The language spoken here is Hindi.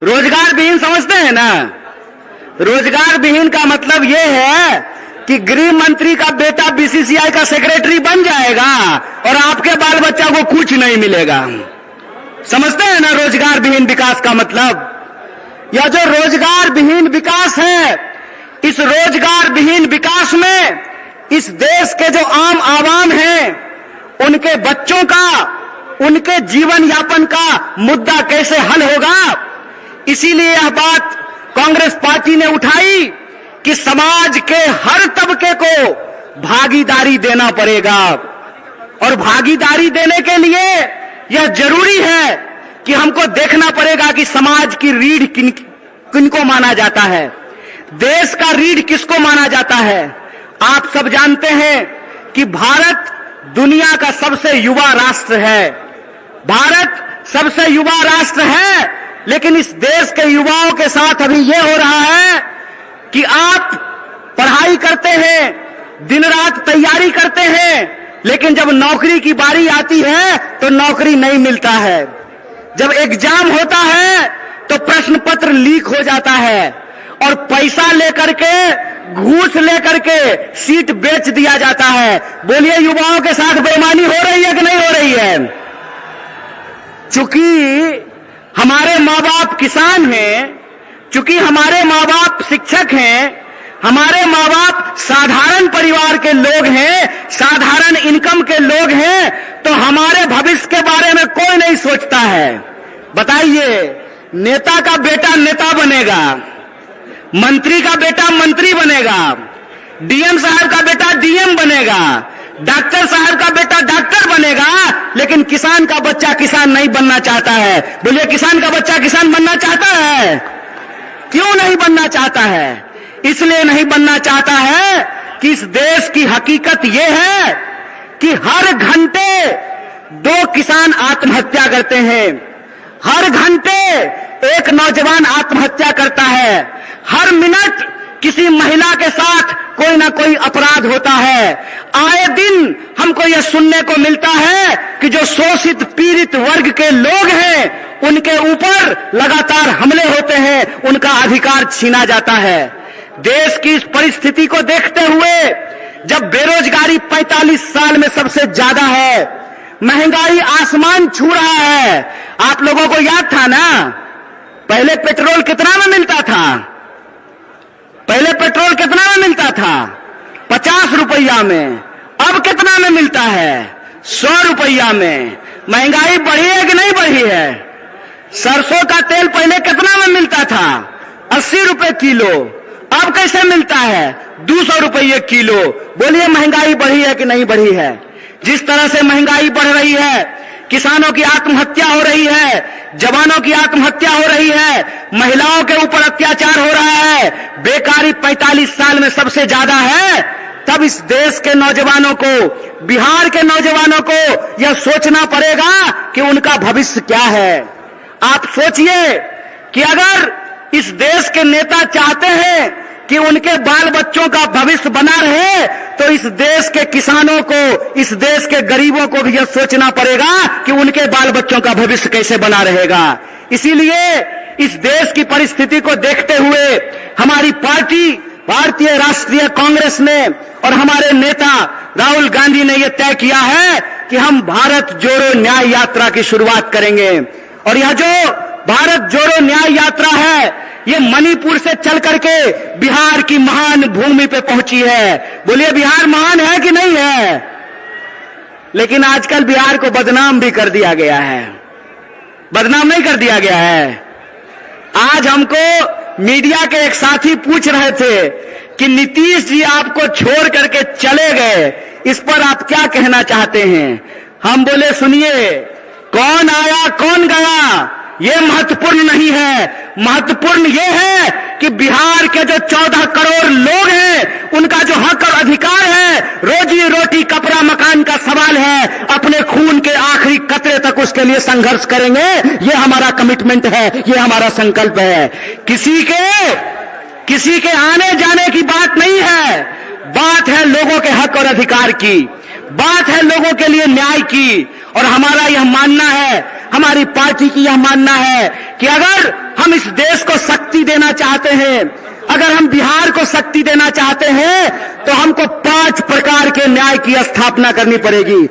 रोजगार विहीन समझते हैं ना। रोजगार विहीन का मतलब यह है कि गृह मंत्री का बेटा बीसीसीआई का सेक्रेटरी बन जाएगा और आपके बाल बच्चा को कुछ नहीं मिलेगा। समझते हैं ना रोजगार विहीन विकास का मतलब। यह जो रोजगार विहीन विकास है, इस रोजगार विहीन विकास में इस देश के जो आम आवाम हैं, उनके बच्चों का, उनके जीवन यापन का मुद्दा कैसे हल होगा, इसीलिए यह बात कांग्रेस पार्टी ने उठाई कि समाज के हर तबके को भागीदारी देना पड़ेगा। और भागीदारी देने के लिए यह जरूरी है कि हमको देखना पड़ेगा कि समाज की रीढ़ किनको माना जाता है, देश का रीढ़ किसको माना जाता है। आप सब जानते हैं कि भारत दुनिया का सबसे युवा राष्ट्र है। भारत सबसे युवा राष्ट्र है, लेकिन इस देश के युवाओं के साथ अभी यह हो रहा है कि आप पढ़ाई करते हैं, दिन रात तैयारी करते हैं, लेकिन जब नौकरी की बारी आती है तो नौकरी नहीं मिलता है। जब एग्जाम होता है तो प्रश्न पत्र लीक हो जाता है और पैसा लेकर के, घूस लेकर के सीट बेच दिया जाता है। बोलिए, युवाओं के साथ बेईमानी हो रही है कि नहीं हो रही है? चूंकि हमारे माँ बाप किसान हैं, चूंकि हमारे माँ बाप शिक्षक हैं, हमारे माँ बाप साधारण परिवार के लोग हैं, साधारण इनकम के लोग हैं, तो हमारे भविष्य के बारे में कोई नहीं सोचता है। बताइए, नेता का बेटा नेता बनेगा, मंत्री का बेटा मंत्री बनेगा, डीएम साहब का बेटा डीएम बनेगा, डॉक्टर साहब का बेटा डॉक्टर बनेगा, लेकिन किसान का बच्चा किसान नहीं बनना चाहता है। बोलिए, किसान का बच्चा किसान बनना चाहता है? क्यों नहीं बनना चाहता है? इसलिए नहीं बनना चाहता है कि इस देश की हकीकत यह है कि हर घंटे 2 किसान आत्महत्या करते हैं, हर घंटे एक नौजवान आत्महत्या करता है, हर मिनट किसी महिला के साथ कोई ना कोई अपराध होता है। आए दिन हमको यह सुनने को मिलता है कि जो शोषित पीड़ित वर्ग के लोग हैं, उनके ऊपर लगातार हमले होते हैं, उनका अधिकार छीना जाता है। देश की इस परिस्थिति को देखते हुए, जब बेरोजगारी 45 साल में सबसे ज्यादा है, महंगाई आसमान छू रहा है। आप लोगों को याद था ना, पहले पेट्रोल कितना में मिलता था? पहले पेट्रोल कितना में मिलता था? 50 रुपया में। अब कितना में मिलता है? 100 रुपया में। महंगाई बढ़ी है कि नहीं बढ़ी है? सरसों का तेल पहले कितना में मिलता था? 80 रुपए किलो। अब कैसे मिलता है? 200 रुपये किलो। बोलिए, महंगाई बढ़ी है कि नहीं बढ़ी है? जिस तरह से महंगाई बढ़ रही है, किसानों की आत्महत्या हो रही है, जवानों की आत्महत्या हो रही है, महिलाओं के ऊपर अत्याचार हो रहा है, बेकारी 45 साल में सबसे ज्यादा है, तब इस देश के नौजवानों को, बिहार के नौजवानों को यह सोचना पड़ेगा कि उनका भविष्य क्या है। आप सोचिए कि अगर इस देश के नेता चाहते हैं कि उनके बाल बच्चों का भविष्य बना रहे, तो इस देश के किसानों को, इस देश के गरीबों को भी यह सोचना पड़ेगा कि उनके बाल बच्चों का भविष्य कैसे बना रहेगा। इसीलिए इस देश की परिस्थिति को देखते हुए हमारी पार्टी भारतीय राष्ट्रीय कांग्रेस ने और हमारे नेता राहुल गांधी ने यह तय किया है कि हम भारत जोड़ो न्याय यात्रा की शुरुआत करेंगे। और यह जो भारत जोड़ो न्याय यात्रा है, ये मणिपुर से चल करके बिहार की महान भूमि पे पहुंची है। बोलिए, बिहार महान है कि नहीं है? लेकिन आजकल बिहार को बदनाम भी कर दिया गया है। बदनाम नहीं कर दिया गया है? आज हमको मीडिया के एक साथी पूछ रहे थे कि नीतीश जी आपको छोड़ करके चले गए, इस पर आप क्या कहना चाहते हैं? हम बोले, सुनिए, कौन आया कौन गया ये महत्वपूर्ण नहीं है। महत्वपूर्ण ये है कि बिहार के जो 14 करोड़ लोग हैं, उनका जो हक और अधिकार है, रोजी रोटी कपड़ा मकान का सवाल है, अपने खून के आखिरी कतरे तक उसके लिए संघर्ष करेंगे। ये हमारा कमिटमेंट है, ये हमारा संकल्प है। किसी के आने जाने की बात नहीं है, बात है लोगों के हक और अधिकार की, बात है लोगों के लिए न्याय की। और हमारा यह मानना है, हमारी पार्टी की यह मानना है कि अगर हम इस देश को शक्ति देना चाहते हैं, अगर हम बिहार को शक्ति देना चाहते हैं तो हमको 5 प्रकार के न्याय की स्थापना करनी पड़ेगी।